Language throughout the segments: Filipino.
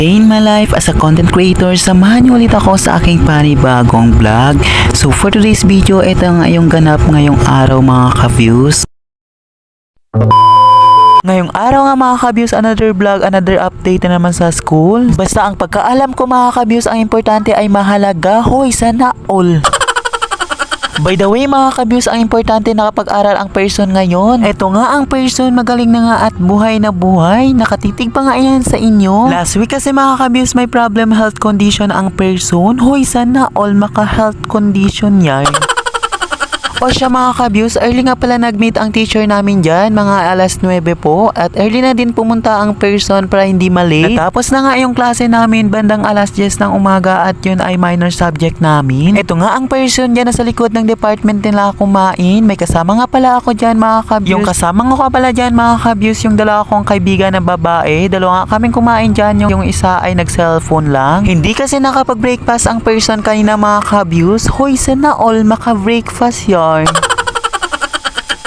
Day in my life as a content creator, samahan niyo ulit ako sa aking panibagong vlog. So for today's video, ito ang ngayong ganap ngayong araw mga ka-views. Ngayong araw nga mga ka-views, another vlog, another update na naman sa school. Basta ang pagkaalam ko mga ka-views, ang importante ay mahalaga. Hoy, sana all! By the way mga ka-views, ang importante nakapag-aral ang person ngayon. Eto nga ang person, magaling na nga at buhay na buhay. Nakatitig pa nga yan sa inyo. Last week kasi mga ka-views, may problem health condition ang person. Hoy, sana all maka-health condition yan. O siya mga ka-views, early nga pala nag-meet ang teacher namin dyan, mga alas 9 po. At early na din pumunta ang person para hindi malate. Natapos na nga yung klase namin bandang alas 10 ng umaga at yun ay minor subject namin. Ito nga ang person dyan na sa likod ng department nila kumain. May kasama nga pala ako dyan mga ka-views. Yung kasama nga pala dyan mga ka-views, yung dalawa kong kaibigan na babae. Dalawa nga kaming kumain dyan, yung isa ay nag-cellphone lang. Hindi kasi nakapag-breakfast ang person kanina mga ka-views. Hoy, sana all maka-breakfast yun.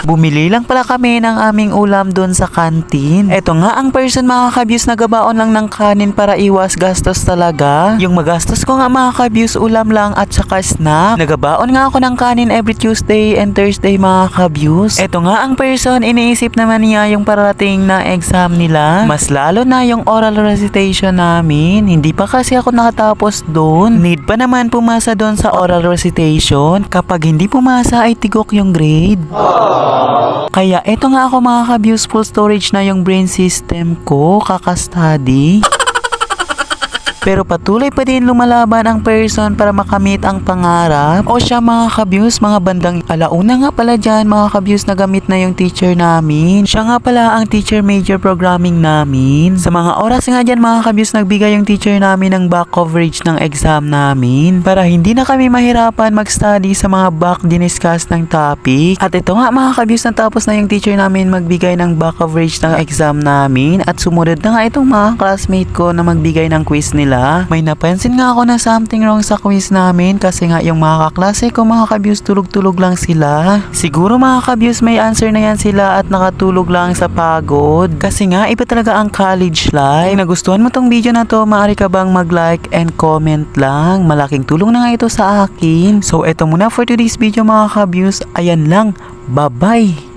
Bumili lang pala kami ng aming ulam doon sa kantin. Eto nga ang person mga ka-views, nagabaon lang ng kanin para iwas gastos talaga. Yung magastos ko nga mga ka-views, ulam lang at saka snack. Nagabaon nga ako ng kanin every Tuesday and Thursday mga ka-views. Eto nga ang person, iniisip naman niya yung parating na exam nila. Mas lalo na yung oral recitation namin. Hindi pa kasi ako nakatapos doon. Need pa naman pumasa doon sa oral recitation. Kapag hindi pumasa ay tigok yung grade. Kaya eto nga ako mga ka-views, full storage na yung brain system ko, kaka-study. Pero patuloy pa din lumalaban ang person para makamit ang pangarap. O siya mga ka-views, mga bandang alauna nga pala dyan mga ka-views, nagamit na yung teacher namin. Siya nga pala ang teacher major programming namin. Sa mga oras nga dyan mga ka-views, nagbigay yung teacher namin ng back coverage ng exam namin. Para hindi na kami mahirapan mag-study sa mga back diniscuss ng topic. At ito nga mga ka-views, natapos na yung teacher namin magbigay ng back coverage ng exam namin. At sumunod na nga itong mga classmate ko na magbigay ng quiz nila. May napansin nga ako na something wrong sa quiz namin kasi nga yung mga kaklase ko mga ka-views, tulog-tulog lang sila. Siguro mga ka-views may answer na yan sila at nakatulog lang sa pagod. Kasi nga iba talaga ang college life. Kung nagustuhan mo tong video na to, maaari ka bang mag-like and comment lang. Malaking tulong na nga ito sa akin. So eto muna for today's video mga ka-views. Ayan lang. Bye-bye!